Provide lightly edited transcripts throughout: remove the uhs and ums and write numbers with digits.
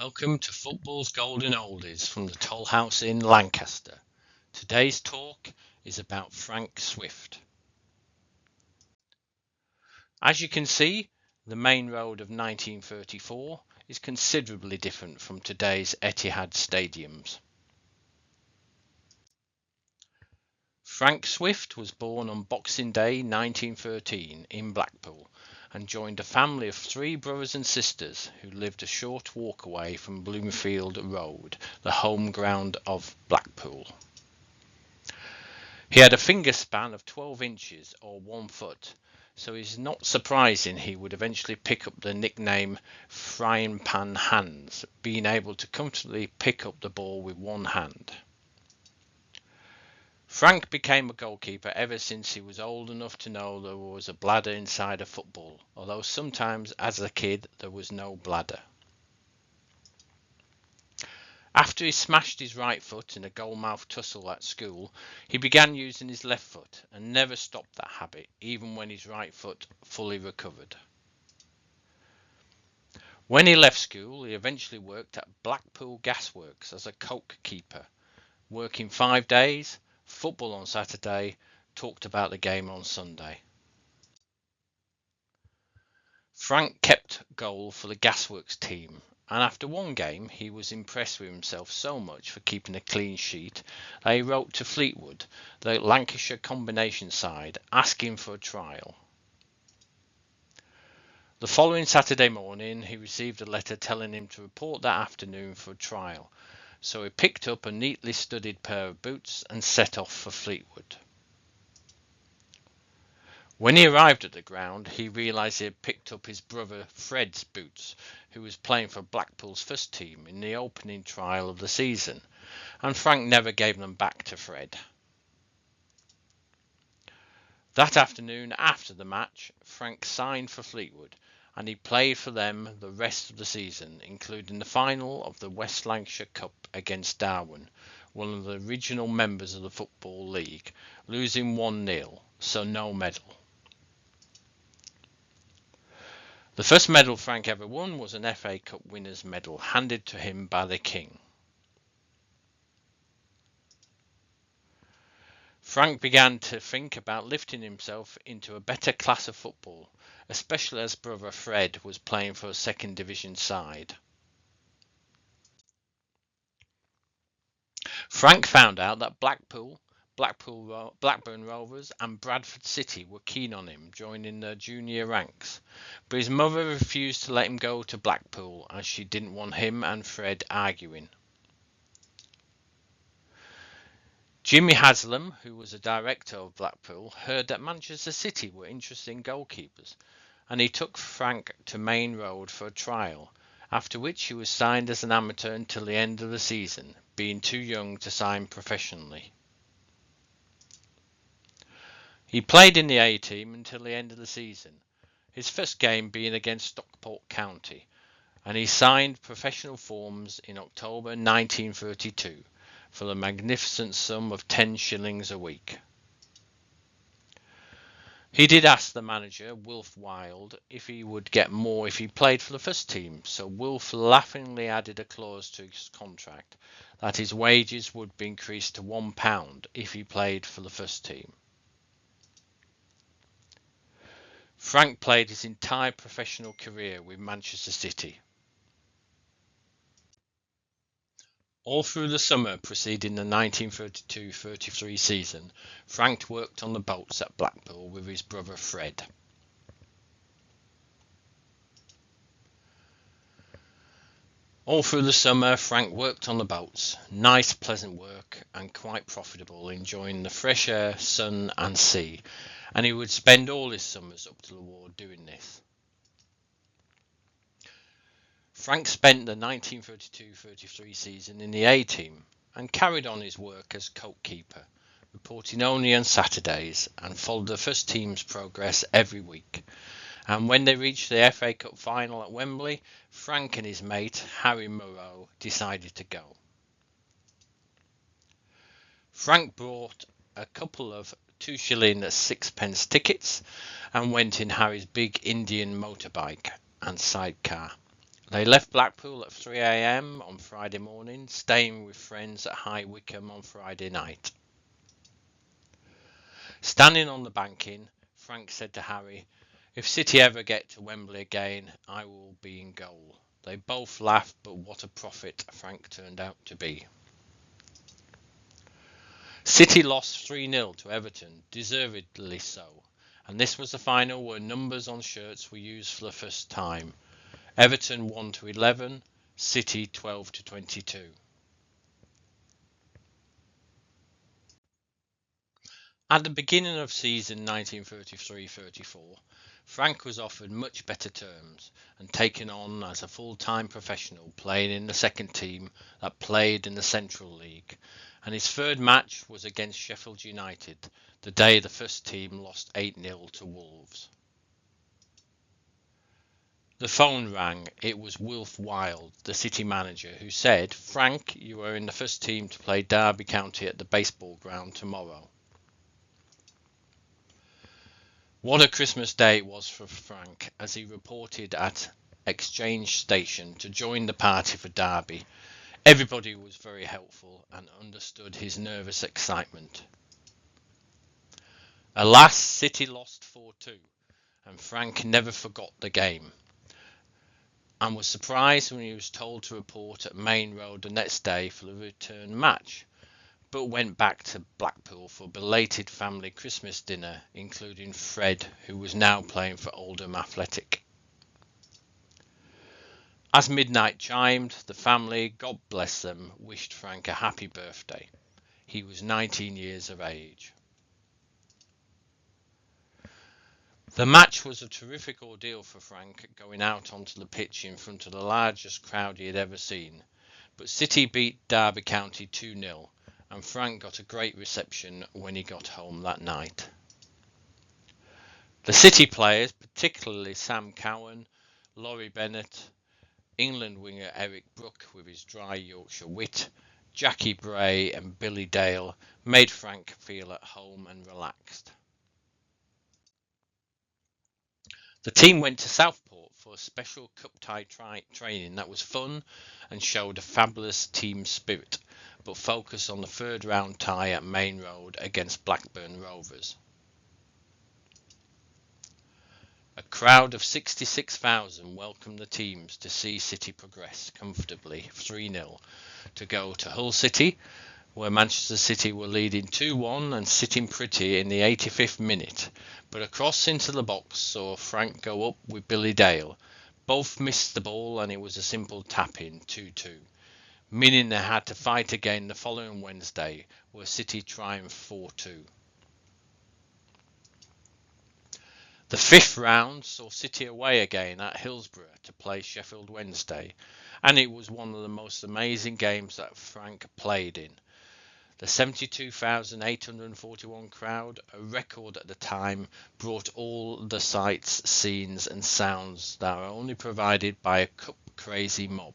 Welcome to Football's Golden Oldies from the Toll House in Lancaster. Today's talk is about Frank Swift. As you can see, the main road of 1934 is considerably different from today's Etihad stadiums. Frank Swift was born on Boxing Day 1913 in Blackpool and joined a family of 3 brothers and sisters who lived a short walk away from Bloomfield Road, the home ground of Blackpool. He had a finger span of 12 inches or 1 foot, so it's not surprising he would eventually pick up the nickname frying pan hands, being able to comfortably pick up the ball with one hand. Frank became a goalkeeper ever since he was old enough to know there was a bladder inside a football, although sometimes as a kid there was no bladder. After he smashed his right foot in a goalmouth tussle at school, he began using his left foot and never stopped that habit, even when his right foot fully recovered. When he left school, he eventually worked at Blackpool Gasworks as a coke keeper, working 5 days, football on Saturday, talked about the game on Sunday. Frank kept goal for the Gasworks team, and after one game he was impressed with himself so much for keeping a clean sheet that he wrote to Fleetwood, the Lancashire combination side, asking for a trial. The following Saturday morning he received a letter telling him to report that afternoon for a trial, so he picked up a neatly studded pair of boots and set off for Fleetwood. When he arrived at the ground, he realised he had picked up his brother Fred's boots, who was playing for Blackpool's first team in the opening trial of the season, and Frank never gave them back to Fred. That afternoon after the match, Frank signed for Fleetwood, and he played for them the rest of the season, including the final of the West Lancashire Cup against Darwen, one of the original members of the Football League, losing 1-0, so no medal. The first medal Frank ever won was an FA Cup winner's medal handed to him by the King. Frank began to think about lifting himself into a better class of football, especially as brother Fred was playing for a second division side. Frank found out that Blackburn Rovers and Bradford City were keen on him joining their junior ranks, but his mother refused to let him go to Blackpool as she didn't want him and Fred arguing. Jimmy Haslam, who was a director of Blackpool, heard that Manchester City were interested in goalkeepers, and he took Frank to Main Road for a trial, after which he was signed as an amateur until the end of the season, being too young to sign professionally. He played in the A team until the end of the season, his first game being against Stockport County, and he signed professional forms in October 1932 for the magnificent sum of 10 shillings a week. He did ask the manager, Wilf Wild, if he would get more if he played for the first team, so Wilf laughingly added a clause to his contract that his wages would be increased to £1 if he played for the first team. Frank played his entire professional career with Manchester City. All through the summer preceding the 1932-33 season, Frank worked on the boats at Blackpool with his brother Fred. All through the summer, Frank worked on the boats. Nice, pleasant work and quite profitable, enjoying the fresh air, sun and sea, and he would spend all his summers up to the war doing this. Frank spent the 1932-33 season in the A team and carried on his work as coke keeper, reporting only on Saturdays, and followed the first team's progress every week. And when they reached the FA Cup final at Wembley, Frank and his mate Harry Moreau decided to go. Frank bought a couple of 2 shilling 6p tickets and went in Harry's big Indian motorbike and sidecar, They left Blackpool at 3 a.m. on Friday morning, staying with friends at High Wycombe on Friday night. Standing on the banking, Frank said to Harry, "If City ever get to Wembley again, I will be in goal." They both laughed, but what a prophet Frank turned out to be. City lost 3-0 to Everton, deservedly so, and this was the final where numbers on shirts were used for the first time. Everton 1-11, City 12-22. At the beginning of season 1933-34, Frank was offered much better terms and taken on as a full-time professional, playing in the second team that played in the Central League, and his third match was against Sheffield United, the day the first team lost 8-0 to Wolves. The phone rang. It was Wilf Wild, the City manager, who said, "Frank, you are in the first team to play Derby County at the baseball ground tomorrow." What a Christmas day it was for Frank as he reported at Exchange Station to join the party for Derby. Everybody was very helpful and understood his nervous excitement. Alas, City lost 4-2, and Frank never forgot the game, and was surprised when he was told to report at Main Road the next day for the return match, but went back to Blackpool for a belated family Christmas dinner, including Fred, who was now playing for Oldham Athletic. As midnight chimed, the family, God bless them, wished Frank a happy birthday. He was 19 years of age. The match was a terrific ordeal for Frank, going out onto the pitch in front of the largest crowd he had ever seen, but City beat Derby County 2-0, and Frank got a great reception when he got home that night. The City players, particularly Sam Cowan, Laurie Bennett, England winger Eric Brook with his dry Yorkshire wit, Jackie Bray and Billy Dale, made Frank feel at home and relaxed. The team went to Southport for a special cup tie training that was fun and showed a fabulous team spirit, but focused on the third round tie at Main Road against Blackburn Rovers. A crowd of 66,000 welcomed the teams to see City progress comfortably 3-0 to go to Hull City, where Manchester City were leading 2-1 and sitting pretty in the 85th minute, but a cross into the box saw Frank go up with Billy Dale. Both missed the ball and it was a simple tap-in, 2-2, meaning they had to fight again the following Wednesday, where City triumphed 4-2. The fifth round saw City away again at Hillsborough to play Sheffield Wednesday, and it was one of the most amazing games that Frank played in. The 72,841 crowd, a record at the time, brought all the sights, scenes and sounds that are only provided by a cup-crazy mob.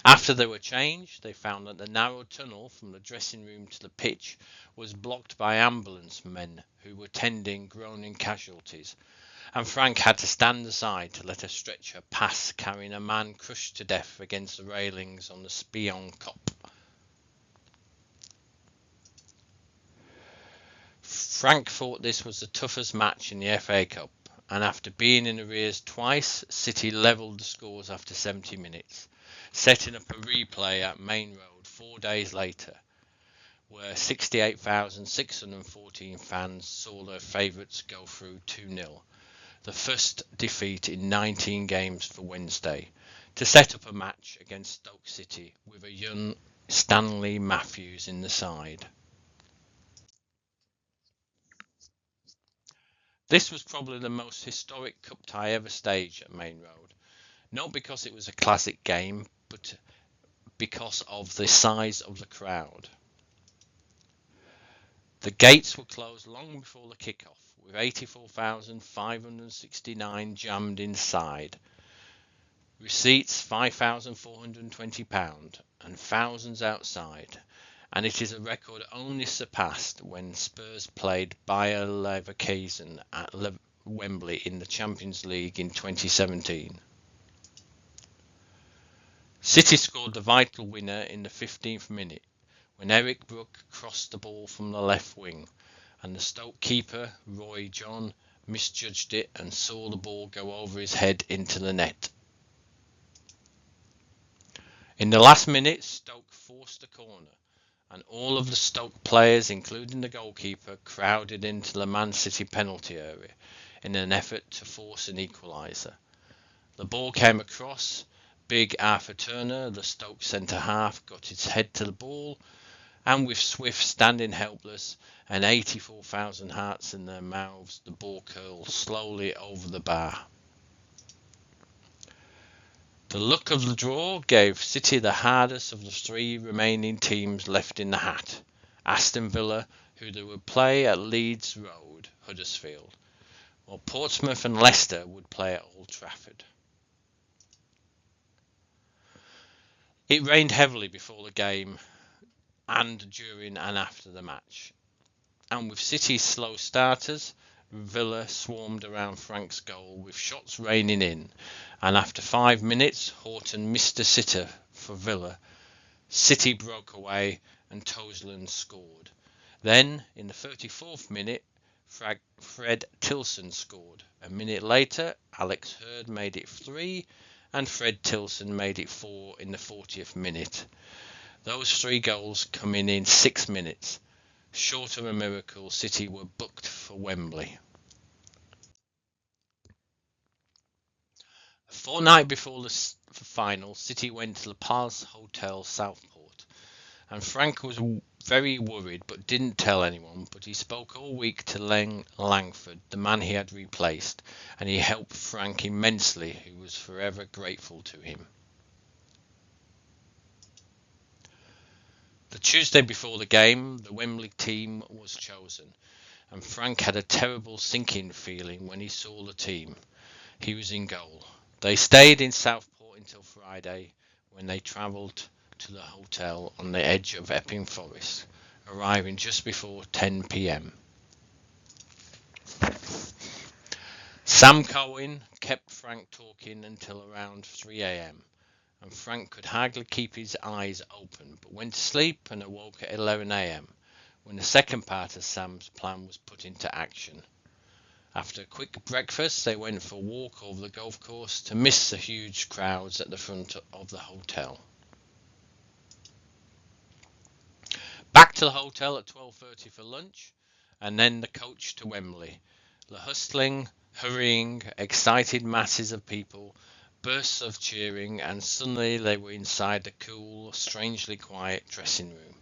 After they were changed, they found that the narrow tunnel from the dressing room to the pitch was blocked by ambulance men who were tending groaning casualties, and Frank had to stand aside to let a stretcher pass carrying a man crushed to death against the railings on the Spion Kop. Frank thought this was the toughest match in the FA Cup, and after being in arrears twice, City levelled the scores after 70 minutes, setting up a replay at Main Road 4 days later, where 68,614 fans saw their favourites go through 2-0, the first defeat in 19 games for Wednesday, to set up a match against Stoke City with a young Stanley Matthews in the side. This was probably the most historic cup tie ever staged at Main Road, not because it was a classic game, but because of the size of the crowd. The gates were closed long before the kick-off, with 84,569 jammed inside. Receipts £5,420 and thousands outside, and it is a record only surpassed when Spurs played Bayer Leverkusen at Wembley in the Champions League in 2017. City scored the vital winner in the 15th minute when Eric Brook crossed the ball from the left wing, and the Stoke keeper, Roy John, misjudged it and saw the ball go over his head into the net. In the last minute, Stoke forced a corner, and all of the Stoke players, including the goalkeeper, crowded into the Man City penalty area in an effort to force an equaliser. The ball came across. Big Arthur Turner, the Stoke centre-half, got his head to the ball, and with Swift standing helpless and 84,000 hearts in their mouths, the ball curled slowly over the bar. The luck of the draw gave City the hardest of the three remaining teams left in the hat: Aston Villa, who they would play at Leeds Road, Huddersfield, while Portsmouth and Leicester would play at Old Trafford. It rained heavily before the game and during and after the match, and with City's slow starters, Villa swarmed around Frank's goal with shots raining in, and after 5 minutes Horton missed a sitter for Villa. City broke away and Toseland scored. Then, in the 34th minute, Fred Tilson scored. A minute later, Alex Hurd made it 3, and Fred Tilson made it 4 in the 40th minute. Those 3 goals coming in 6 minutes. Short of a miracle, City were booked for Wembley. A fortnight before the final, City went to the Palace Hotel Southport, and Frank was very worried but didn't tell anyone. But he spoke all week to Len Langford, the man he had replaced, and he helped Frank immensely, who was forever grateful to him. The Tuesday before the game, the Wembley team was chosen, and Frank had a terrible sinking feeling when he saw the team. He was in goal. They stayed in Southport until Friday, when they travelled to the hotel on the edge of Epping Forest, arriving just before 10 p.m. Sam Cohen kept Frank talking until around 3 a.m. and Frank could hardly keep his eyes open, but went to sleep and awoke at 11 a.m. when the second part of Sam's plan was put into action. After a quick breakfast, they went for a walk over the golf course to miss the huge crowds at the front of the hotel. Back to the hotel at 12:30 for lunch, and then the coach to Wembley. The hustling, hurrying, excited masses of people, bursts of cheering, and suddenly they were inside the cool, strangely quiet dressing room.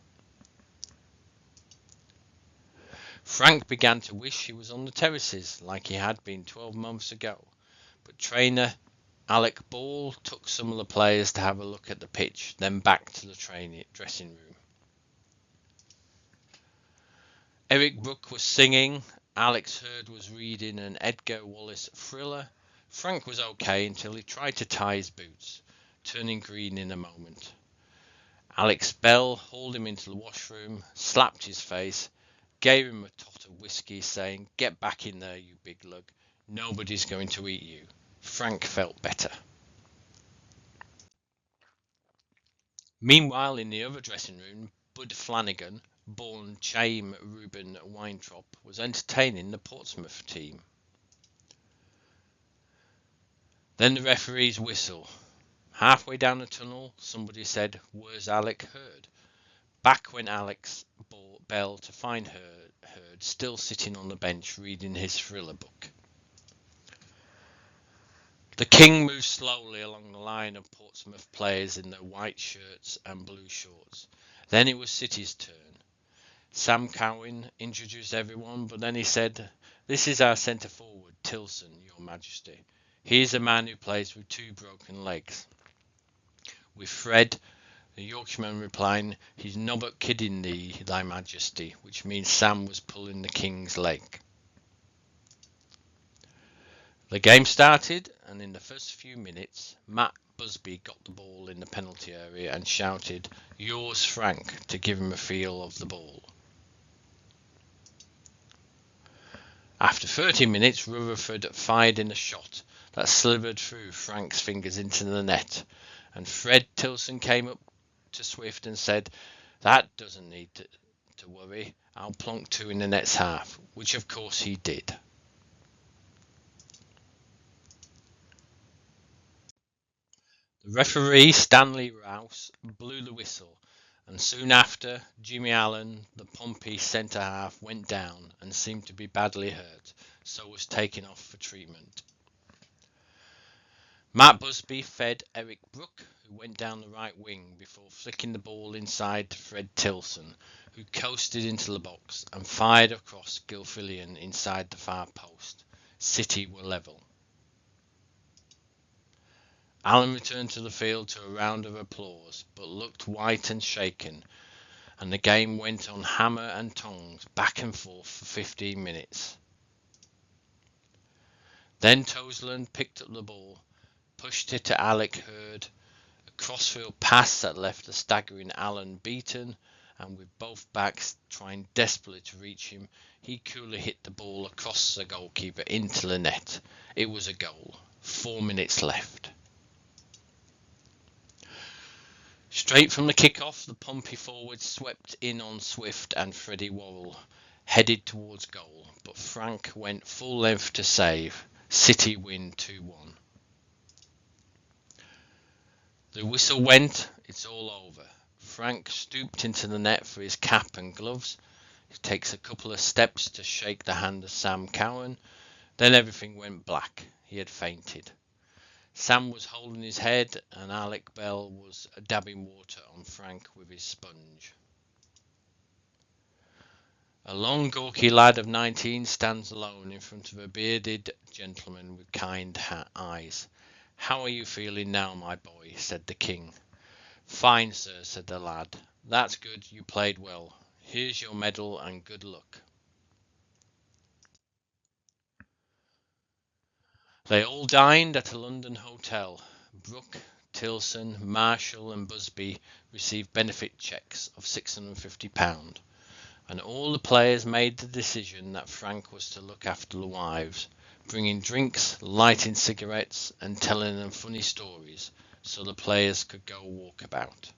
Frank began to wish he was on the terraces like he had been 12 months ago, but trainer Alec Ball took some of the players to have a look at the pitch, then back to the dressing room. Eric Brook was singing, Alex Hurd was reading an Edgar Wallace thriller. Frank was okay until he tried to tie his boots, turning green in a moment. Alex Bell hauled him into the washroom, slapped his face, gave him a tot of whiskey, saying, "Get back in there, you big lug. Nobody's going to eat you." Frank felt better. Meanwhile, in the other dressing room, Bud Flanagan, born Chaim Reuben Weintraub, was entertaining the Portsmouth team. Then the referee's whistle. Halfway down the tunnel, somebody said, "Where's Alec Hurd?" Back went Alex Bell to find Hurd still sitting on the bench reading his thriller book. The King moved slowly along the line of Portsmouth players in their white shirts and blue shorts. Then it was City's turn. Sam Cowen introduced everyone, but then he said, "This is our centre forward, Tilson, Your Majesty. He is a man who plays with 2 broken legs." With Fred, the Yorkshireman, replying, "He's nobbut kidding thee, Thy Majesty," which means Sam was pulling the King's leg. The game started, and in the first few minutes, Matt Busby got the ball in the penalty area and shouted, "Yours, Frank," to give him a feel of the ball. After 30 minutes, Rutherford fired in a shot that slithered through Frank's fingers into the net, and Fred Tilson came up to Swift and said, "That doesn't need to worry, I'll plonk two in the net's half," which of course he did. The referee, Stanley Rouse, blew the whistle, and soon after, Jimmy Allen, the Pompey centre-half, went down and seemed to be badly hurt, so was taken off for treatment. Matt Busby fed Eric Brook, who went down the right wing before flicking the ball inside to Fred Tilson, who coasted into the box and fired across Gilfillian inside the far post. City were level. Allen returned to the field to a round of applause, but looked white and shaken, and the game went on hammer and tongs, back and forth for 15 minutes. Then Toseland picked up the ball, pushed it to Alec Hurd, a crossfield pass that left the staggering Allen beaten, and with both backs trying desperately to reach him, he coolly hit the ball across the goalkeeper into the net. It was a goal. 4 minutes left. Straight from the kick-off, the Pompey forwards swept in on Swift and Freddie Worrell, headed towards goal, but Frank went full length to save. City win 2-1. The whistle went, it's all over. Frank stooped into the net for his cap and gloves. He takes a couple of steps to shake the hand of Sam Cowan. Then everything went black. He had fainted. Sam was holding his head, and Alec Bell was dabbing water on Frank with his sponge. A long, gawky lad of 19 stands alone in front of a bearded gentleman with kind eyes. "How are you feeling now, my boy?" said the king. "Fine, sir," said the lad. "That's good, you played well. Here's your medal and good luck." They all dined at a London hotel. Brook, Tilson, Marshall and Busby received benefit cheques of £650, and all the players made the decision that Frank was to look after the wives, bringing drinks, lighting cigarettes and telling them funny stories so the players could go walk about.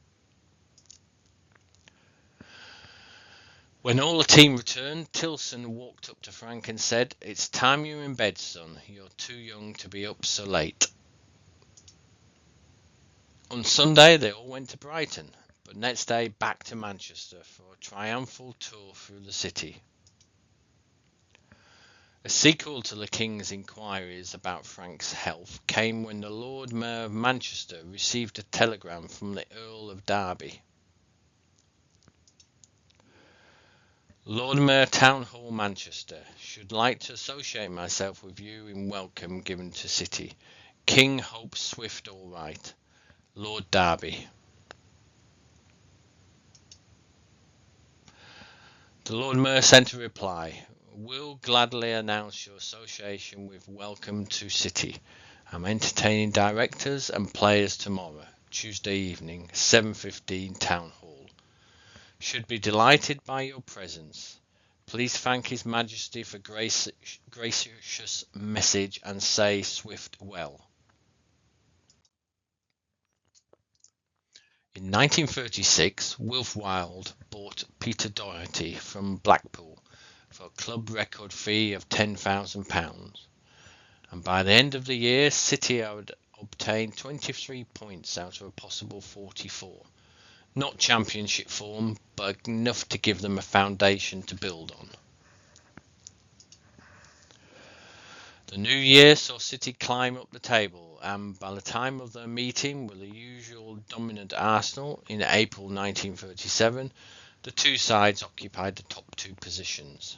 When all the team returned, Tilson walked up to Frank and said, "It's time you're in bed, son. You're too young to be up so late." On Sunday they all went to Brighton, but next day back to Manchester for a triumphal tour through the city. A sequel to the King's inquiries about Frank's health came when the Lord Mayor of Manchester received a telegram from the Earl of Derby. "Lord Mayor, Town Hall, Manchester. Should like to associate myself with you in welcome given to City. King hopes Swift all right. Lord Derby." The Lord Mayor sent a reply. "Will gladly announce your association with welcome to City. I'm entertaining directors and players tomorrow, Tuesday evening, 7:15, Town Hall. Should be delighted by your presence. Please thank His Majesty for gracious message and say Swift well." In 1936, Wilf Wilde bought Peter Doherty from Blackpool for a club record fee of £10,000, and by the end of the year, City had obtained 23 points out of a possible 44. Not championship form, but enough to give them a foundation to build on. The new year saw City climb up the table, and by the time of their meeting with the usual dominant Arsenal in April 1937, the two sides occupied the top two positions.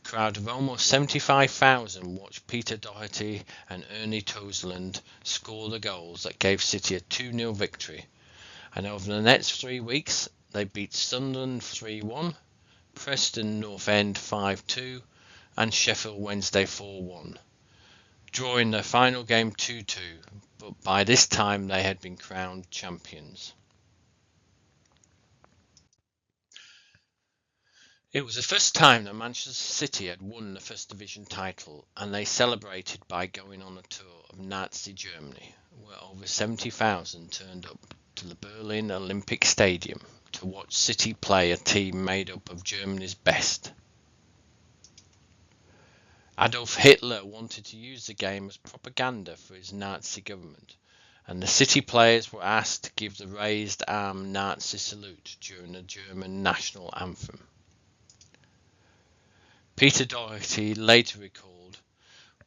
A crowd of almost 75,000 watched Peter Doherty and Ernie Toseland score the goals that gave City a 2-0 victory, and over the next 3 weeks they beat Sunderland 3-1, Preston North End 5-2 and Sheffield Wednesday 4-1, drawing their final game 2-2, but by this time they had been crowned champions. It was the first time that Manchester City had won the First Division title, and they celebrated by going on a tour of Nazi Germany, where over 70,000 turned up to the Berlin Olympic Stadium to watch City play a team made up of Germany's best. Adolf Hitler wanted to use the game as propaganda for his Nazi government, and the City players were asked to give the raised arm Nazi salute during the German national anthem. Peter Doherty later recalled,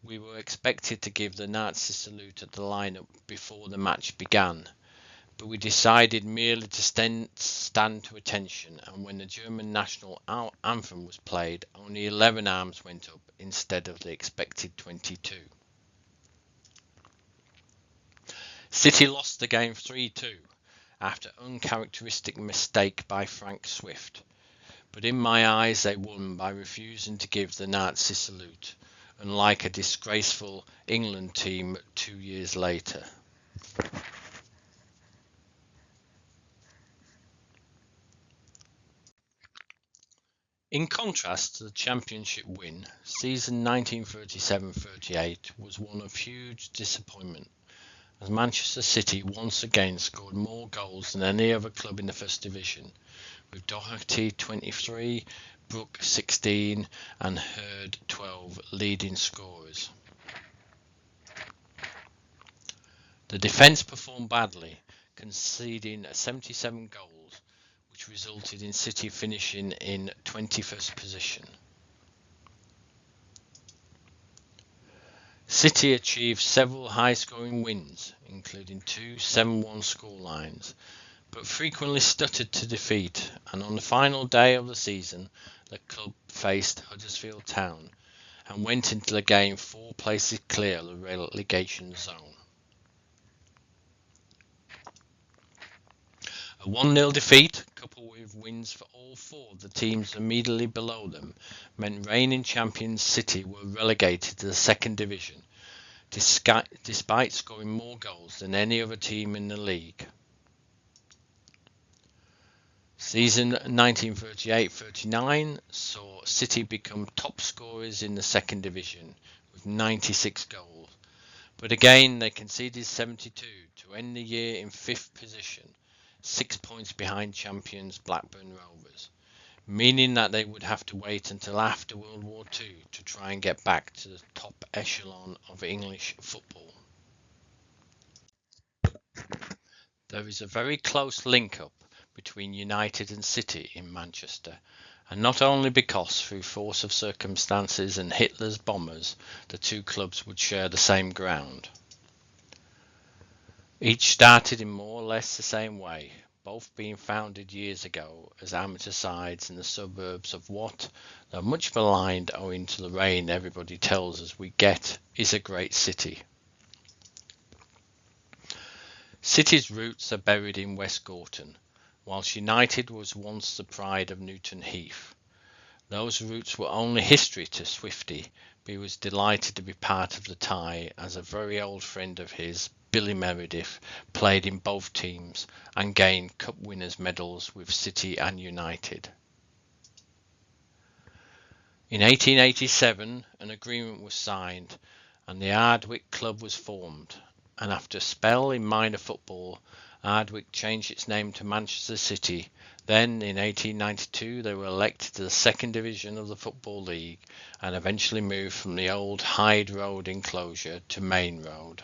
"We were expected to give the Nazi salute at the line-up before the match began, but we decided merely to stand to attention, and when the German national anthem was played, only 11 arms went up instead of the expected 22. City lost the game 3-2 after uncharacteristic mistake by Frank Swift, but in my eyes they won by refusing to give the Nazi salute, unlike a disgraceful England team 2 years later. In contrast to the championship win, season 1937-38 was one of huge disappointment, as Manchester City once again scored more goals than any other club in the First Division, with Doherty 23, Brook 16 and Hurd 12 leading scorers. The defence performed badly, conceding 77 goals, which resulted in City finishing in 21st position. City achieved several high-scoring wins, including 2 7-1 scorelines, but frequently stuttered to defeat, and on the final day of the season, the club faced Huddersfield Town and went into the game 4 places clear of the relegation zone. A 1-0 defeat, coupled with wins for all 4 of the teams immediately below them, meant reigning champions City were relegated to the second division, despite scoring more goals than any other team in the league. Season 1938-39 saw City become top scorers in the second division with 96 goals, but again they conceded 72 to end the year in 5th position, 6 points behind champions Blackburn Rovers, meaning that they would have to wait until after World War II to try and get back to the top echelon of English football. There is a very close link-up between United and City in Manchester, and not only because through force of circumstances and Hitler's bombers the two clubs would share the same ground. Each started in more or less the same way, both being founded years ago as amateur sides in the suburbs of what, though much maligned owing to the rain everybody tells us we get, is a great city. City's roots are buried in West Gorton, whilst United was once the pride of Newton Heath. Those roots were only history to Swifty, but he was delighted to be part of the tie as a very old friend of his, Billy Meredith, played in both teams and gained Cup winners' medals with City and United. In 1887 an agreement was signed and the Ardwick Club was formed, and after a spell in minor football, Ardwick changed its name to Manchester City. Then in 1892 they were elected to the second division of the Football League and eventually moved from the old Hyde Road enclosure to Main Road.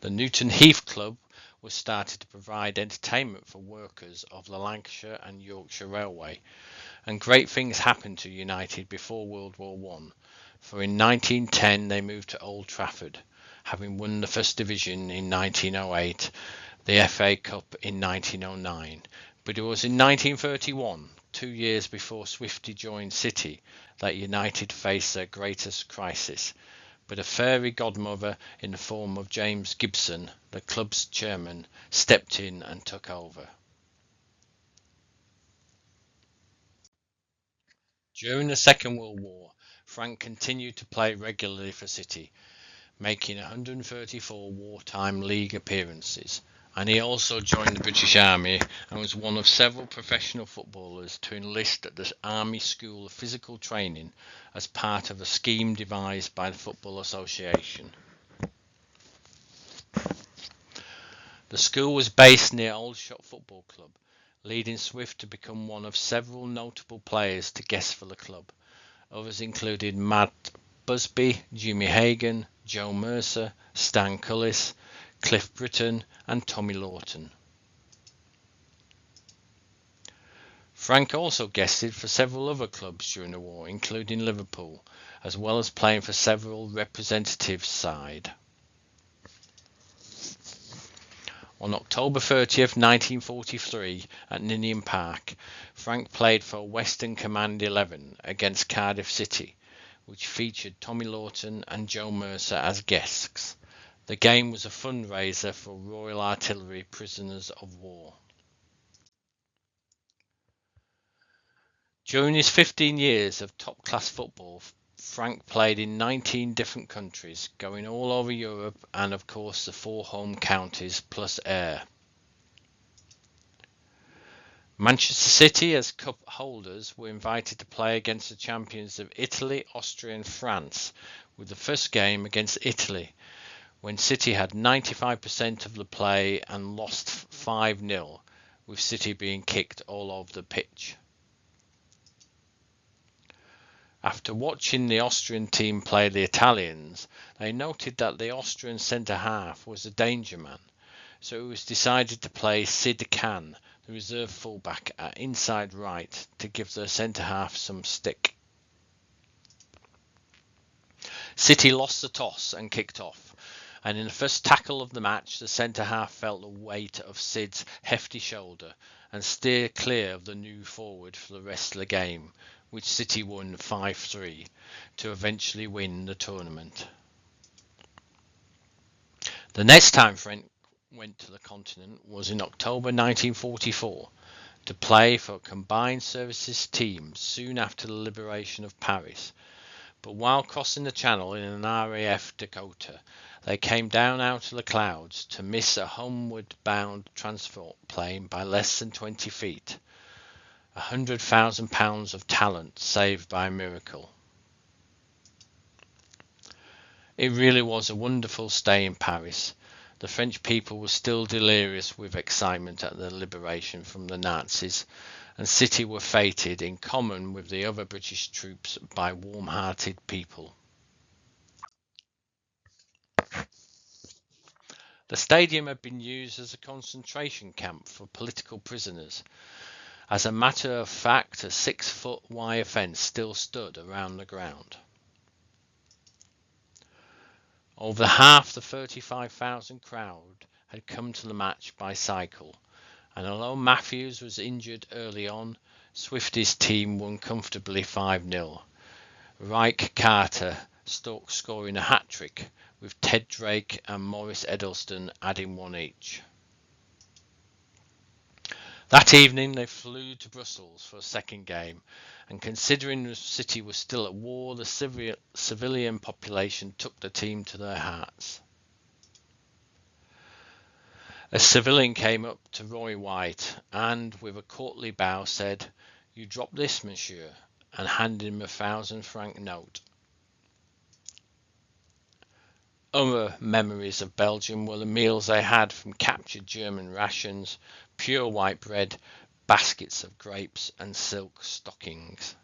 The Newton Heath Club was started to provide entertainment for workers of the Lancashire and Yorkshire Railway, and great things happened to United before World War I, for in 1910 they moved to Old Trafford, having won the First Division in 1908, the FA Cup in 1909, but it was in 1931, 2 years before Swifty joined City, that United faced their greatest crisis, but a fairy godmother in the form of James Gibson, the club's chairman, stepped in and took over. During the Second World War, Frank continued to play regularly for City, making 134 wartime league appearances and he also joined the British Army and was one of several professional footballers to enlist at the Army School of Physical Training as part of a scheme devised by the Football Association. The school was based near Aldershot Football Club, leading Swift to become one of several notable players to guest for the club. Others included Matt Busby, Jimmy Hagan, Joe Mercer, Stan Cullis, Cliff Britton and Tommy Lawton. Frank also guested for several other clubs during the war, including Liverpool, as well as playing for several representative sides. On October 30th, 1943, at Ninian Park, Frank played for Western Command 11 against Cardiff City, which featured Tommy Lawton and Joe Mercer as guests. The game was a fundraiser for Royal Artillery prisoners of war. During his 15 years of top-class football, Frank played in 19 different countries, going all over Europe and of course the 4 home counties plus Ayr. Manchester City, as cup holders, were invited to play against the champions of Italy, Austria and France, with the first game against Italy, when City had 95% of the play and lost 5-0, with City being kicked all over the pitch. After watching the Austrian team play the Italians, they noted that the Austrian centre-half was a danger man, so it was decided to play Sid Can, the reserve fullback, at inside right to give the centre-half some stick. City lost the toss and kicked off, and in the first tackle of the match the centre-half felt the weight of Sid's hefty shoulder and steered clear of the new forward for the rest of the game, which City won 5-3 to eventually win the tournament. The next time Frank went to the continent was in October 1944 to play for a combined services team soon after the liberation of Paris. But while crossing the channel in an RAF Dakota, they came down out of the clouds to miss a homeward-bound transport plane by less than 20 feet. £100,000 of talent saved by a miracle. It really was a wonderful stay in Paris. The French people were still delirious with excitement at their liberation from the Nazis, and City were feted in common with the other British troops by warm-hearted people. The stadium had been used as a concentration camp for political prisoners. As a matter of fact, a 6-foot wire fence still stood around the ground. Over half the 35,000 crowd had come to the match by cycle, and although Matthews was injured early on, Swifty's team won comfortably 5-0. Reich Carter scoring a hat-trick, with Ted Drake and Maurice Edelston adding one each. That evening they flew to Brussels for a second game, and considering the city was still at war, the civilian population took the team to their hearts. A civilian came up to Roy White and, with a courtly bow, said, "You drop this, monsieur," and handed him a 1,000-franc note. Other memories of Belgium were the meals they had from captured German rations, pure white bread, baskets of grapes and silk stockings.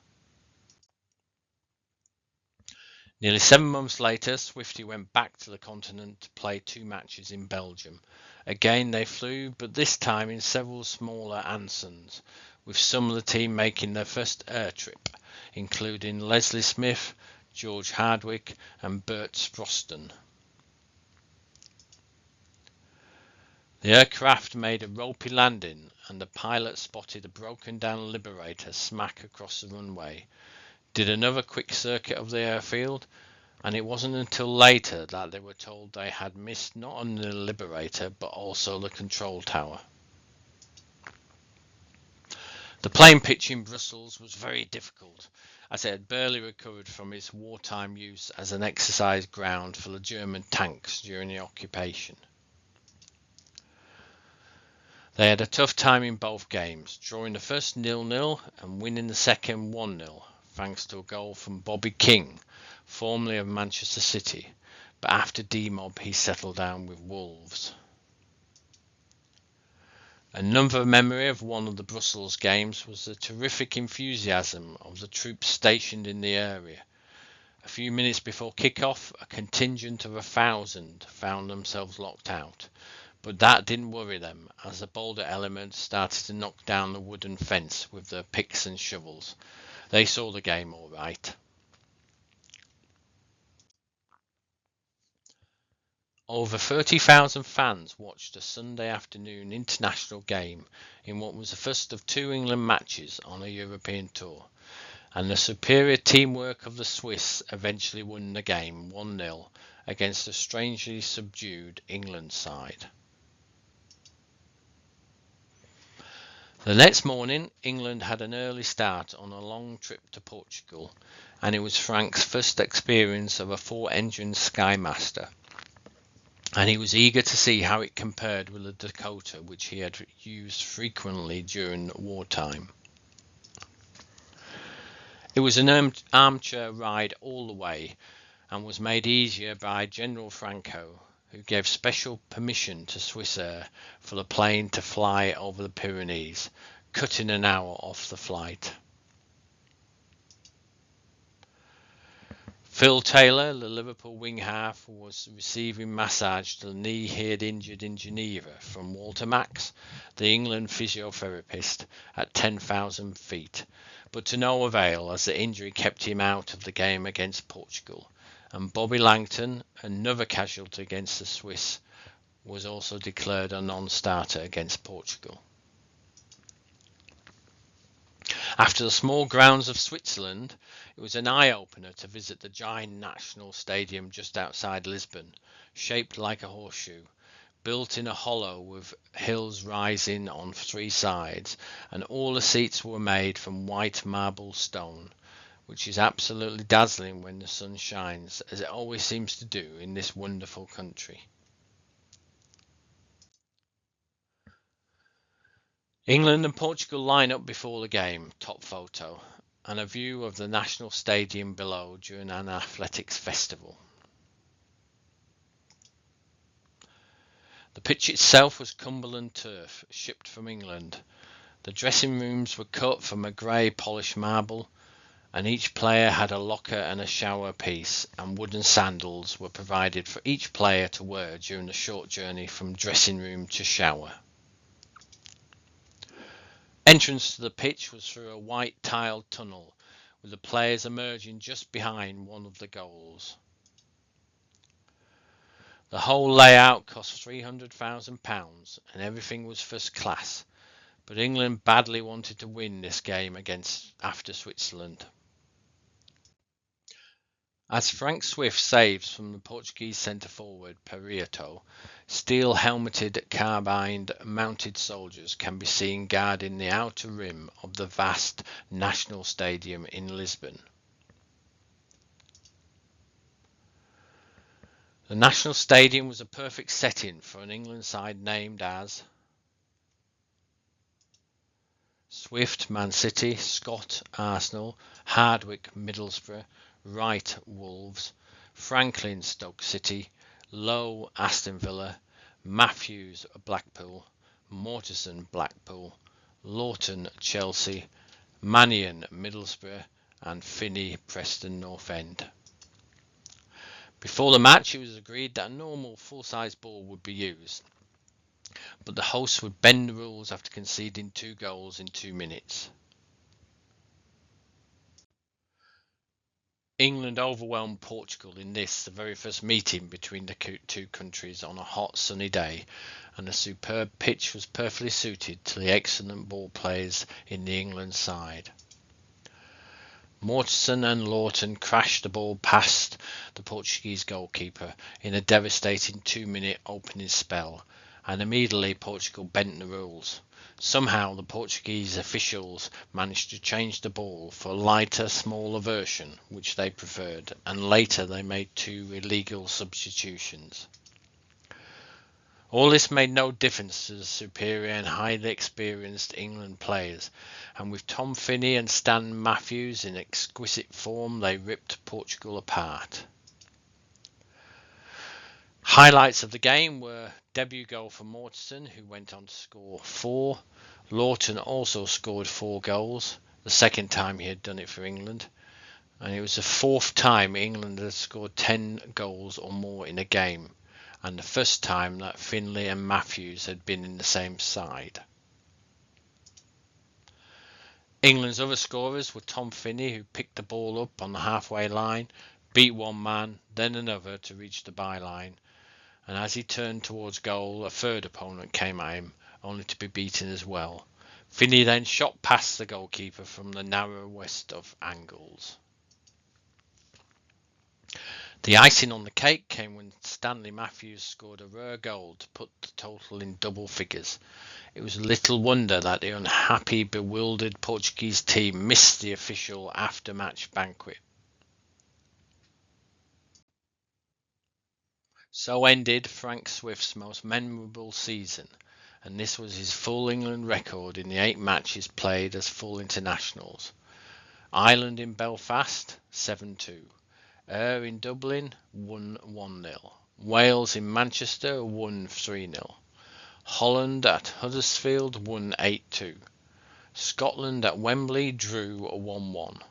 Nearly 7 months later, Swifty went back to the continent to play 2 matches in Belgium. Again they flew, but this time in several smaller Ansons, with some of the team making their first air trip, including Leslie Smith, George Hardwick and Bert Sproston. The aircraft made a ropey landing, and the pilot spotted a broken-down Liberator smack across the runway, did another quick circuit of the airfield, and it wasn't until later that they were told they had missed not only the Liberator but also the control tower. The playing pitch in Brussels was very difficult, as it had barely recovered from its wartime use as an exercise ground for the German tanks during the occupation. They had a tough time in both games, drawing the first 0-0 and winning the second 1-0, thanks to a goal from Bobby King, formerly of Manchester City, but after D-Mob he settled down with Wolves. Another memory of one of the Brussels games was the terrific enthusiasm of the troops stationed in the area. A few minutes before kick-off, a contingent of 1,000 found themselves locked out, but that didn't worry them as the bolder elements started to knock down the wooden fence with their picks and shovels. They saw the game all right. Over 30,000 fans watched a Sunday afternoon international game in what was the first of two England matches on a European tour, and the superior teamwork of the Swiss eventually won the game 1-0 against a strangely subdued England side. The next morning, England had an early start on a long trip to Portugal, and it was Frank's first experience of a four-engine Skymaster, and he was eager to see how it compared with the Dakota, which he had used frequently during wartime. It was an armchair ride all the way, and was made easier by General Franco, who gave special permission to Swissair for the plane to fly over the Pyrenees, cutting an hour off the flight. Phil Taylor, the Liverpool wing half, was receiving massage to the knee he had injured in Geneva from Walter Max, the England physiotherapist, at 10,000 feet, but to no avail as the injury kept him out of the game against Portugal, and Bobby Langton, another casualty against the Swiss, was also declared a non-starter against Portugal. After the small grounds of Switzerland, it was an eye-opener to visit the giant national stadium just outside Lisbon, shaped like a horseshoe, built in a hollow with hills rising on three sides, and all the seats were made from white marble stone, which is absolutely dazzling when the sun shines, as it always seems to do in this wonderful country. England and Portugal line up before the game, top photo, and a view of the National Stadium below during an athletics festival. The pitch itself was Cumberland turf, shipped from England. The dressing rooms were cut from a grey polished marble, and each player had a locker and a shower piece, and wooden sandals were provided for each player to wear during the short journey from dressing room to shower. Entrance to the pitch was through a white tiled tunnel, with the players emerging just behind one of the goals. The whole layout cost £300,000 and everything was first class, but England badly wanted to win this game after Switzerland. As Frank Swift saves from the Portuguese centre-forward Pereiro, steel-helmeted, carbine-mounted soldiers can be seen guarding the outer rim of the vast National Stadium in Lisbon. The National Stadium was a perfect setting for an England side named as Swift, Man City; Scott, Arsenal; Hardwick, Middlesbrough; Wright, Wolves; Franklin, Stoke City; Lowe, Aston Villa; Matthews, Blackpool; Mortensen, Blackpool; Lawton, Chelsea; Mannion, Middlesbrough; and Finney, Preston North End. Before the match, it was agreed that a normal full-size ball would be used, but the hosts would bend the rules after conceding 2 goals in 2 minutes. England overwhelmed Portugal in this, the very first meeting between the two countries on a hot sunny day, and the superb pitch was perfectly suited to the excellent ball players in the England side. Mortensen and Lawton crashed the ball past the Portuguese goalkeeper in a devastating 2-minute opening spell, and immediately Portugal bent the rules. Somehow the Portuguese officials managed to change the ball for a lighter, smaller version, which they preferred, and later they made 2 illegal substitutions. All this made no difference to the superior and highly experienced England players, and with Tom Finney and Stan Matthews in exquisite form, they ripped Portugal apart. Highlights of the game were debut goal for Mortensen, who went on to score 4. Lawton also scored 4 goals, the second time he had done it for England, and it was the 4th time England had scored 10 goals or more in a game, and the first time that Finlay and Matthews had been in the same side. England's other scorers were Tom Finney, who picked the ball up on the halfway line, beat one man, then another to reach the byline, and as he turned towards goal, a third opponent came at him, only to be beaten as well. Finney then shot past the goalkeeper from the narrowest of angles. The icing on the cake came when Stanley Matthews scored a rare goal to put the total in double figures. It was little wonder that the unhappy, bewildered Portuguese team missed the official after-match banquet. So ended Frank Swift's most memorable season, and this was his full England record in the 8 matches played as full internationals. Ireland in Belfast, 7-2. Ayr in Dublin, won 1-0. Wales in Manchester, won 3-0. Holland at Huddersfield, won 8-2. Scotland at Wembley, drew 1-1.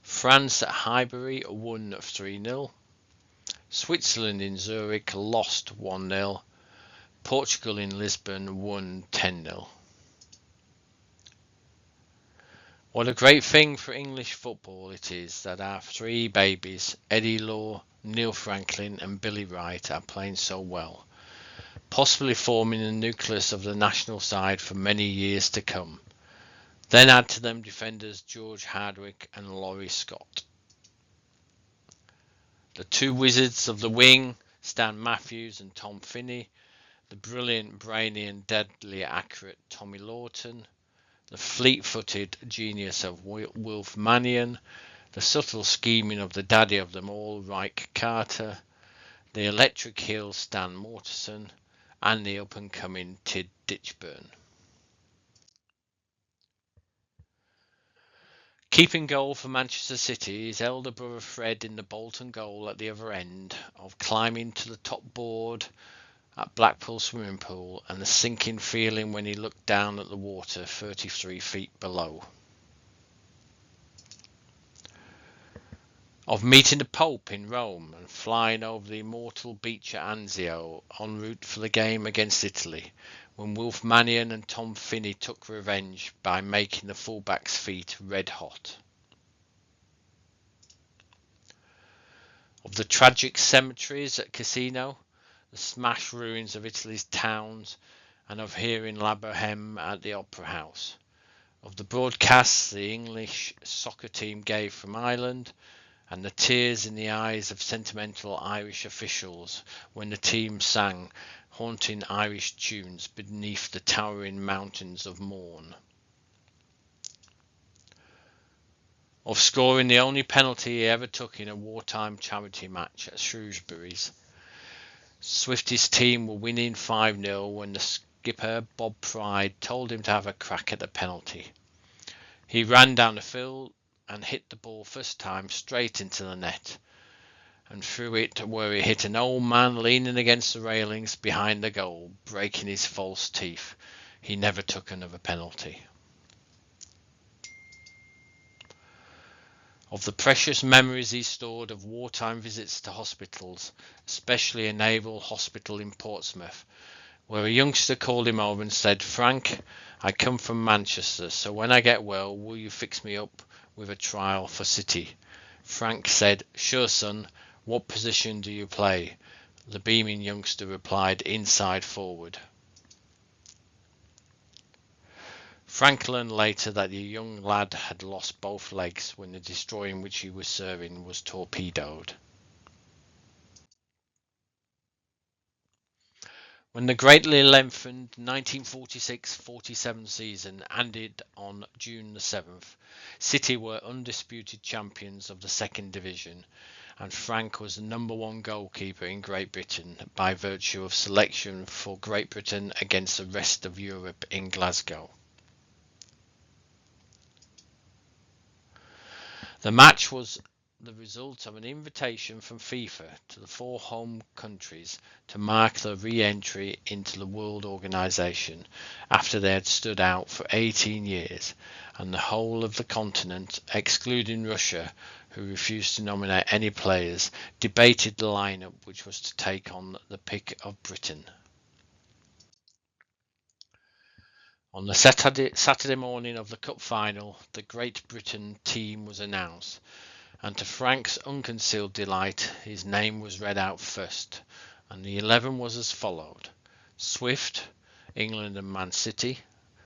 France at Highbury, won 3-0. Switzerland in Zurich lost 1-0. Portugal in Lisbon won 10-0. What a great thing for English football it is that our 3 babies, Eddie Law, Neil Franklin and Billy Wright, are playing so well, possibly forming the nucleus of the national side for many years to come. Then add to them defenders George Hardwick and Laurie Scott. The 2 wizards of the wing, Stan Matthews and Tom Finney, the brilliant, brainy and deadly accurate Tommy Lawton, the fleet-footed genius of Wilf Manion, the subtle scheming of the daddy of them all, Reich Carter, the electric heel Stan Mortensen, and the up-and-coming Tid Ditchburn. Keeping goal for Manchester City, his elder brother Fred in the Bolton goal at the other end, of climbing to the top board at Blackpool swimming pool and the sinking feeling when he looked down at the water 33 feet below. Of meeting the Pope in Rome and flying over the immortal beach at Anzio en route for the game against Italy, when Wilf Manion and Tom Finney took revenge by making the fullback's feet red hot. Of the tragic cemeteries at Cassino, the smashed ruins of Italy's towns, and of hearing La Boheme at the Opera House. Of the broadcasts the English soccer team gave from Ireland, and the tears in the eyes of sentimental Irish officials when the team sang haunting Irish tunes beneath the towering mountains of Mourne. Of scoring the only penalty he ever took in a wartime charity match at Shrewsbury's. Swifty's team were winning 5-0 when the skipper Bob Pride told him to have a crack at the penalty. He ran down the field and hit the ball first time straight into the net, and threw it where it hit an old man leaning against the railings behind the goal, breaking his false teeth. He never took another penalty. Of the precious memories he stored of wartime visits to hospitals, especially a naval hospital in Portsmouth, where a youngster called him over and said, "Frank, I come from Manchester, so when I get well, will you fix me up with a trial for City?" Frank said, "Sure, son. What position do you play?" The beaming youngster replied, "Inside forward." Frank learned later that the young lad had lost both legs when the destroyer in which he was serving was torpedoed. When the greatly lengthened 1946-47 season ended on June the 7th, City were undisputed champions of the second division, and Frank was the #1 goalkeeper in Great Britain by virtue of selection for Great Britain against the rest of Europe in Glasgow. The match was the result of an invitation from FIFA to the 4 home countries to mark their re-entry into the World Organization after they had stood out for 18 years, and the whole of the continent, excluding Russia, who refused to nominate any players, debated the lineup which was to take on the pick of Britain. On the Saturday morning of the Cup final, the Great Britain team was announced, and to Frank's unconcealed delight, his name was read out first, and the 11 was as followed: Swift, England and Man City;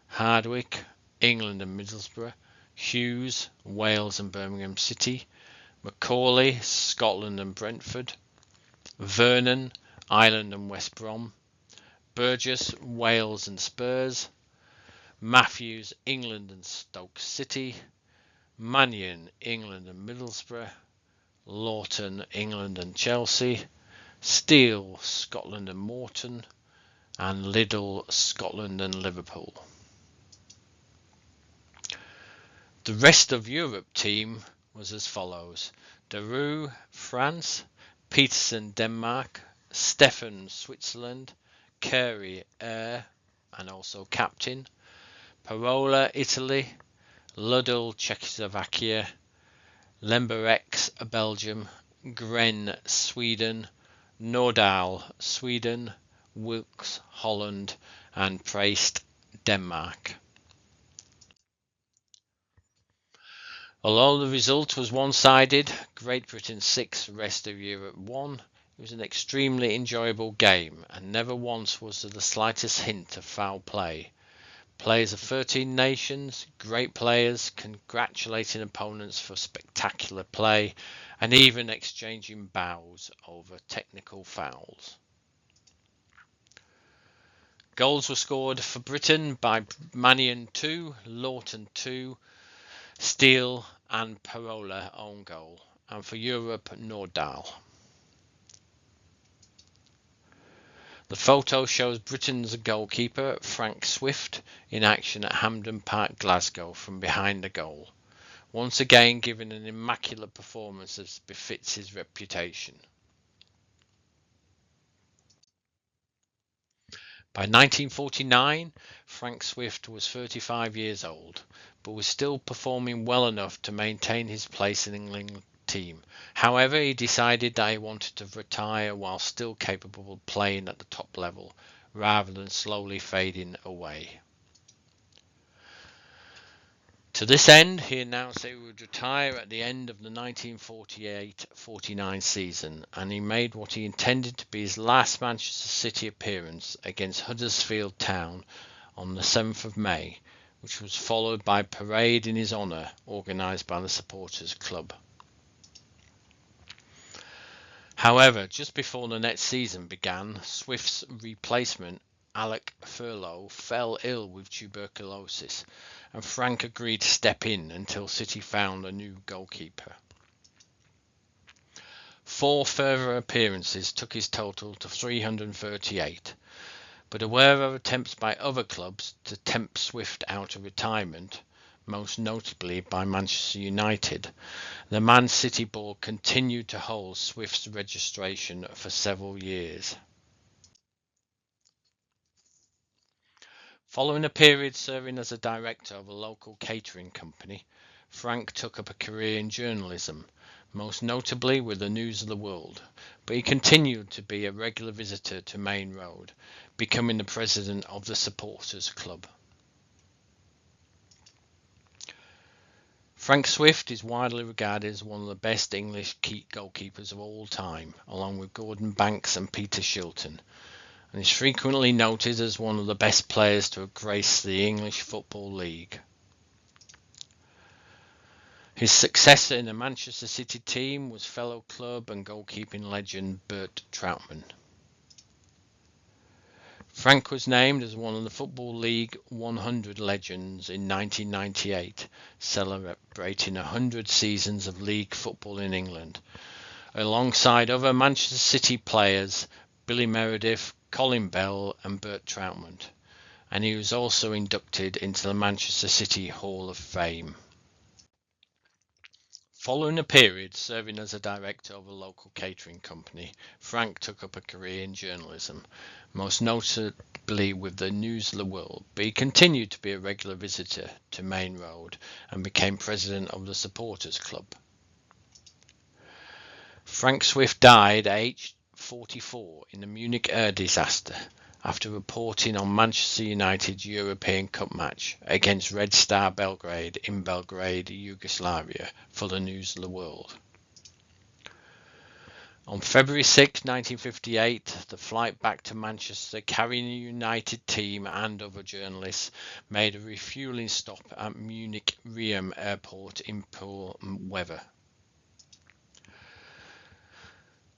Hardwick, England and Middlesbrough; Hughes, Wales and Birmingham City; Macaulay, Scotland and Brentford; Vernon, Ireland and West Brom; Burgess, Wales and Spurs; Matthews, England and Stoke City; Mannion, England and Middlesbrough; Lawton, England and Chelsea; Steele, Scotland and Morton; and Liddell, Scotland and Liverpool. The rest of Europe team was as follows: Deroux, France; Peterson, Denmark; Steffen, Switzerland; Carey, heir and also captain; Parola, Italy; Luddel, Czechoslovakia; Lemberex, Belgium; Gren, Sweden; Nordahl, Sweden; Wilkes, Holland; and Preist, Denmark. Although the result was one-sided, Great Britain 6, rest of Europe 1, it was an extremely enjoyable game, and never once was there the slightest hint of foul play. Players of 13 nations, great players, congratulating opponents for spectacular play, and even exchanging bows over technical fouls. Goals were scored for Britain by Mannion 2, Lawton 2, Steele and Parola own goal, and for Europe, Nordahl. The photo shows Britain's goalkeeper, Frank Swift, in action at Hampden Park, Glasgow, from behind the goal, once again giving an immaculate performance as befits his reputation. By 1949, Frank Swift was 35 years old, but was still performing well enough to maintain his place in the England team. However, he decided that he wanted to retire while still capable of playing at the top level, rather than slowly fading away. To this end, he announced that he would retire at the end of the 1948-49 season, and he made what he intended to be his last Manchester City appearance against Huddersfield Town on the 7th of May, which was followed by a parade in his honour organised by the Supporters Club. However, just before the next season began, Swift's replacement, Alec Furlow, fell ill with tuberculosis, and Frank agreed to step in until City found a new goalkeeper. 4 further appearances took his total to 338, but aware of attempts by other clubs to tempt Swift out of retirement, most notably by Manchester United, the Man City board continued to hold Swift's registration for several years. Following a period serving as a director of a local catering company, Frank took up a career in journalism, most notably with the News of the World, but he continued to be a regular visitor to Main Road, becoming the president of the Supporters Club. Frank Swift is widely regarded as one of the best English goalkeepers of all time, along with Gordon Banks and Peter Shilton, and is frequently noted as one of the best players to have graced the English Football League. His successor in the Manchester City team was fellow club and goalkeeping legend Bert Trautmann. Frank was named as one of the Football League 100 legends in 1998, celebrating 100 seasons of league football in England. alongside other Manchester City players Billy Meredith, Colin Bell and Bert Trautmann, and he was also inducted into the Manchester City Hall of Fame. Following a period serving as a director of a local catering company, Frank took up a career in journalism, most notably with the News of the World, but he continued to be a regular visitor to Main Road and became president of the Supporters Club. Frank Swift died aged 44 in the Munich air disaster after reporting on Manchester United's European Cup match against Red Star Belgrade in Belgrade, Yugoslavia for the News of the World. On February 6, 1958, the flight back to Manchester carrying the United team and other journalists made a refuelling stop at Munich Riem Airport in poor weather.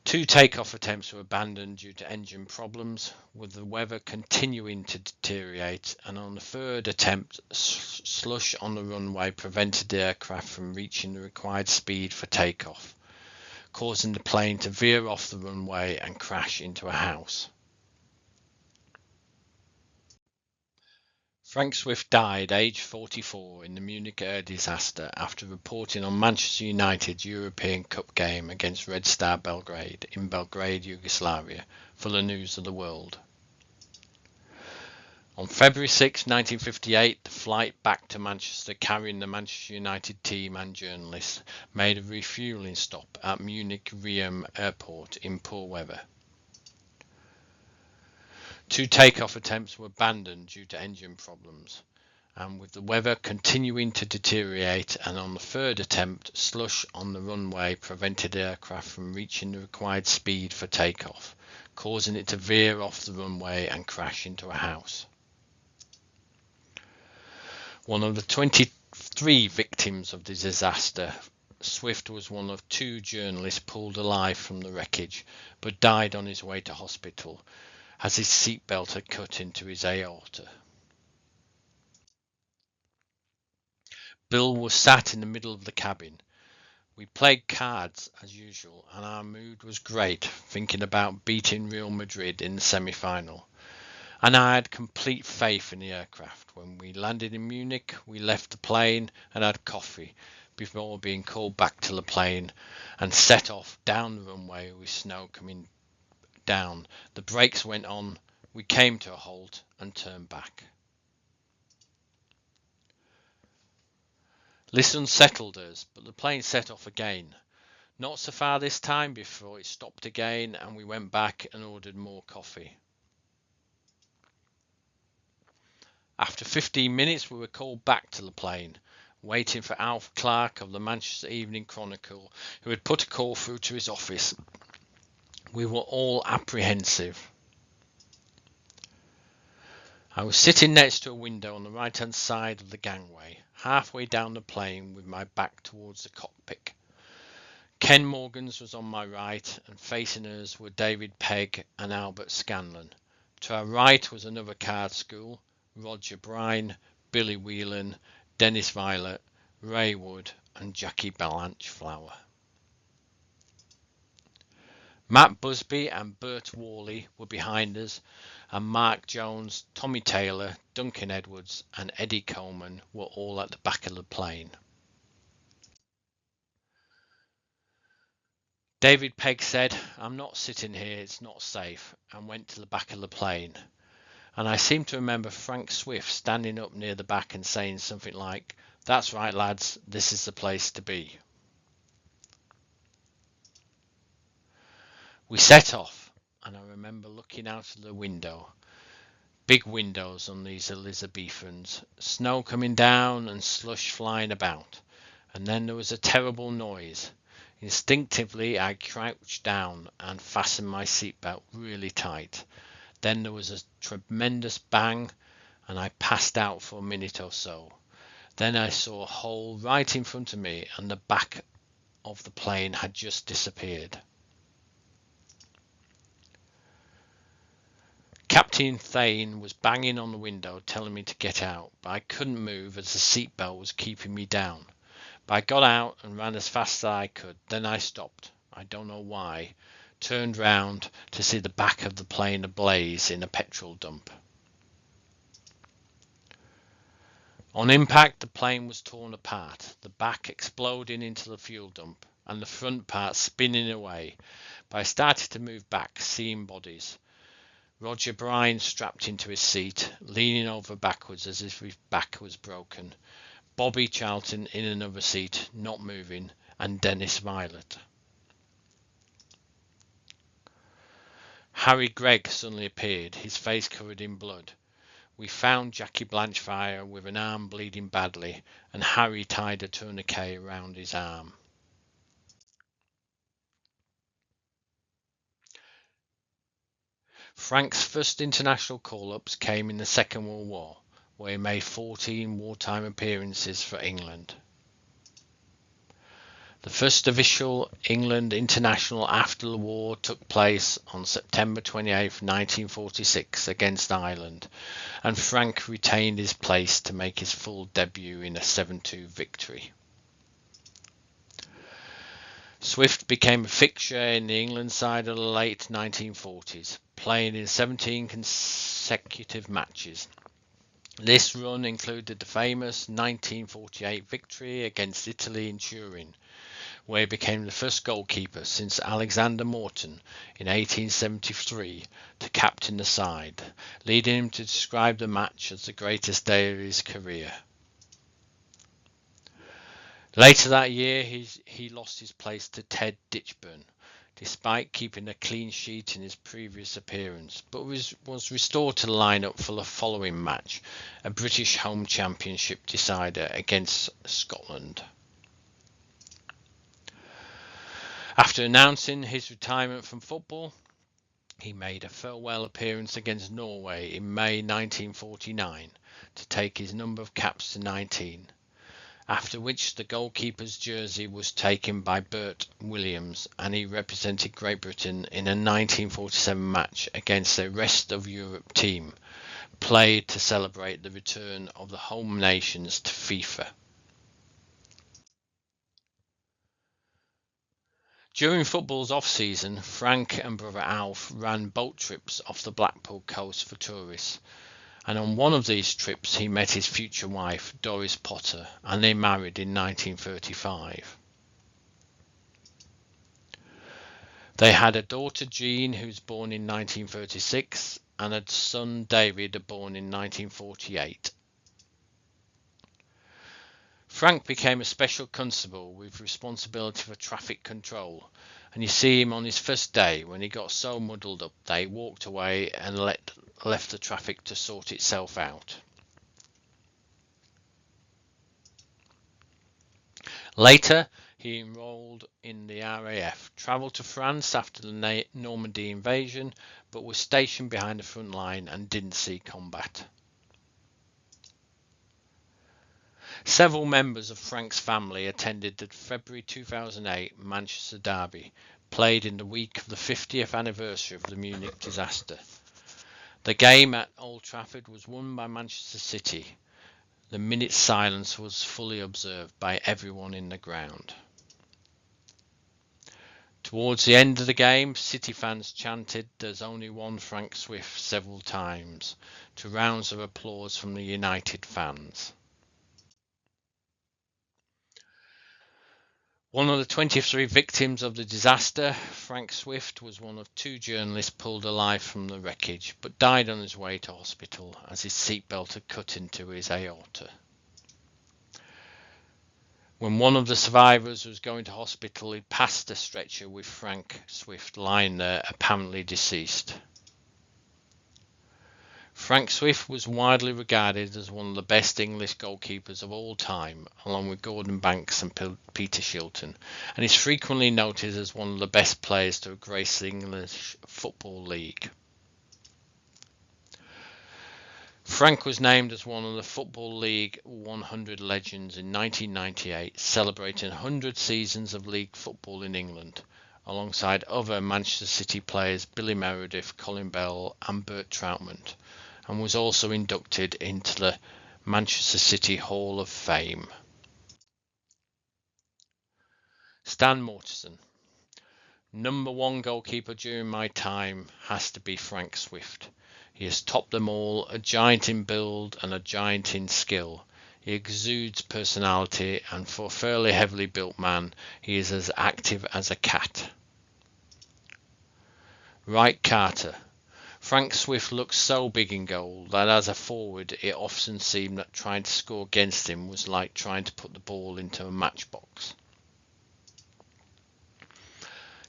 2 takeoff attempts were abandoned due to engine problems, with the weather continuing to deteriorate, and on the 3rd attempt, slush on the runway prevented the aircraft from reaching the required speed for takeoff, causing the plane to veer off the runway and crash into a house. Frank Swift died aged 44 in the Munich air disaster after reporting on Manchester United's European Cup game against Red Star Belgrade in Belgrade, Yugoslavia for the News of the World. On February 6, 1958, the flight back to Manchester carrying the Manchester United team and journalists made a refuelling stop at Munich Riem Airport in poor weather. 2 takeoff attempts were abandoned due to engine problems, and with the weather continuing to deteriorate, and on the 3rd attempt, slush on the runway prevented the aircraft from reaching the required speed for takeoff, causing it to veer off the runway and crash into a house. One of the 23 victims of the disaster, Swift was one of 2 journalists pulled alive from the wreckage, but died on his way to hospital as his seatbelt had cut into his aorta. Bill was sat in the middle of the cabin. We played cards as usual, and our mood was great, thinking about beating Real Madrid in the semi-final. And I had complete faith in the aircraft. When we landed in Munich, we left the plane and had coffee before being called back to the plane and set off down the runway with snow coming down. The brakes went on, we came to a halt and turned back. This unsettled us, but the plane set off again. Not so far this time before it stopped again, and we went back and ordered more coffee. After 15 minutes we were called back to the plane, waiting for Alf Clark of the Manchester Evening Chronicle, who had put a call through to his office. We were all apprehensive. I was sitting next to a window on the right-hand side of the gangway, halfway down the plane with my back towards the cockpit. Ken Morgans was on my right, and facing us were David Pegg and Albert Scanlon. To our right was another card school, Roger Brine, Billy Whelan, Dennis Violet, Ray Wood and Jackie Blanchflower. Matt Busby and Bert Worley were behind us, and Mark Jones, Tommy Taylor, Duncan Edwards and Eddie Coleman were all at the back of the plane. David Pegg said, "I'm not sitting here, it's not safe," and went to the back of the plane. And I seem to remember Frank Swift standing up near the back and saying something like, "That's right, lads, this is the place to be." We set off, and I remember looking out of the window. Big windows on these Elizabethans, snow coming down and slush flying about, and then there was a terrible noise. Instinctively I crouched down and fastened my seatbelt really tight. Then there was a tremendous bang, and I passed out for a minute or so. Then I saw a hole right in front of me, and the back of the plane had just disappeared. Captain Thane was banging on the window telling me to get out, but I couldn't move as the seatbelt was keeping me down. But I got out and ran as fast as I could. Then I stopped. I don't know why, turned round to see the back of the plane ablaze in a petrol dump. On impact, the plane was torn apart, the back exploding into the fuel dump, and the front part spinning away. But I started to move back, seeing bodies. Roger Bryan strapped into his seat, leaning over backwards as if his back was broken. Bobby Charlton in another seat, not moving, and Dennis Viollet. Harry Gregg suddenly appeared, his face covered in blood. We found Jackie Blanchfire with an arm bleeding badly, and Harry tied a tourniquet around his arm. Frank's first international call-ups came in the Second World War, where he made 14 wartime appearances for England. The first official England international after the war took place on September 28, 1946 against Ireland, and Frank retained his place to make his full debut in a 7-2 victory. Swift became a fixture in the England side of the late 1940s, playing in 17 consecutive matches. This run included the famous 1948 victory against Italy in Turin, where he became the first goalkeeper since Alexander Morton in 1873 to captain the side, leading him to describe the match as the greatest day of his career. Later that year, he lost his place to Ted Ditchburn, despite keeping a clean sheet in his previous appearance, but was restored to the lineup for the following match, a British Home Championship decider against Scotland. After announcing his retirement from football, he made a farewell appearance against Norway in May 1949 to take his number of caps to 19. After which the goalkeeper's jersey was taken by Bert Williams, and he represented Great Britain in a 1947 match against the rest of Europe team, played to celebrate the return of the home nations to FIFA. During football's off-season, Frank and brother Alf ran boat trips off the Blackpool coast for tourists. And on one of these trips he met his future wife, Doris Potter, and they married in 1935. They had a daughter, Jean, who was born in 1936, and a son, David, born in 1948. Frank became a special constable with responsibility for traffic control, and you see him on his first day when he got so muddled up that he walked away and left the traffic to sort itself out. Later, he enrolled in the RAF, travelled to France after the Normandy invasion, but was stationed behind the front line and didn't see combat. Several members of Frank's family attended the February 2008 Manchester Derby, played in the week of the 50th anniversary of the Munich disaster. The game at Old Trafford was won by Manchester City. The minute's silence was fully observed by everyone in the ground. Towards the end of the game, City fans chanted "There's only one Frank Swift" several times, to rounds of applause from the United fans. One of the 23 victims of the disaster, Frank Swift was one of 2 journalists pulled alive from the wreckage, but died on his way to hospital as his seatbelt had cut into his aorta. When one of the survivors was going to hospital, he passed a stretcher with Frank Swift lying there, apparently deceased. Frank Swift was widely regarded as one of the best English goalkeepers of all time, along with Gordon Banks and Peter Shilton, and is frequently noted as one of the best players to have graced the English Football League. Frank was named as one of the Football League 100 legends in 1998, celebrating 100 seasons of league football in England, alongside other Manchester City players Billy Meredith, Colin Bell and Bert Trautmann, and was also inducted into the Manchester City Hall of Fame. Stan Mortensen. Number one goalkeeper during my time has to be Frank Swift. He has topped them all, a giant in build and a giant in skill. He exudes personality, and for a fairly heavily built man, he is as active as a cat. Wright Carter. Frank Swift looked so big in goal that as a forward it often seemed that trying to score against him was like trying to put the ball into a matchbox.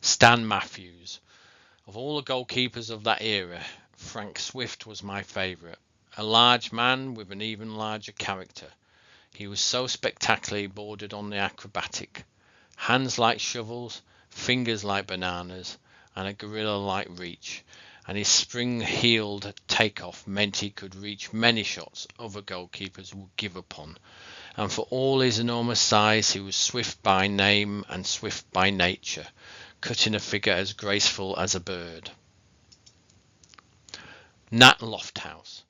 Stan Matthews. Of all the goalkeepers of that era, Frank Swift was my favourite. A large man with an even larger character. He was so spectacularly bordered on the acrobatic. Hands like shovels, fingers like bananas, and a gorilla-like reach. And his spring-heeled takeoff meant he could reach many shots other goalkeepers would give up on. And for all his enormous size, he was swift by name and swift by nature, cutting a figure as graceful as a bird. Nat Lofthouse.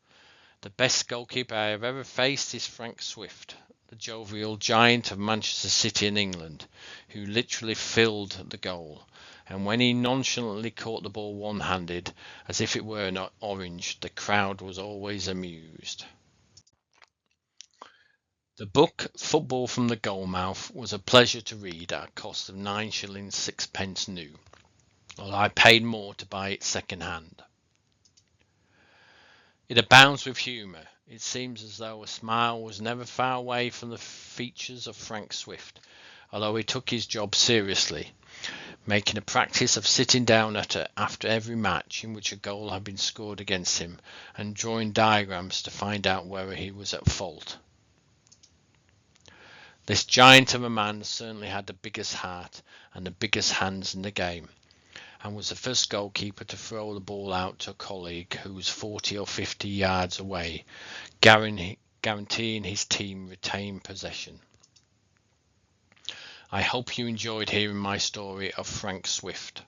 The best goalkeeper I have ever faced is Frank Swift, the jovial giant of Manchester City in England, who literally filled the goal. And when he nonchalantly caught the ball one-handed, as if it were an orange, the crowd was always amused. The book Football from the Goalmouth was a pleasure to read at a cost of 9 shillings 6 new, although I paid more to buy it second hand. It abounds with humour. It seems as though a smile was never far away from the features of Frank Swift, although he took his job seriously, making a practice of sitting down after every match in which a goal had been scored against him and drawing diagrams to find out whether he was at fault. This giant of a man certainly had the biggest heart and the biggest hands in the game, and was the first goalkeeper to throw the ball out to a colleague who was 40 or 50 yards away, guaranteeing his team retain possession. I hope you enjoyed hearing my story of Frank Swift.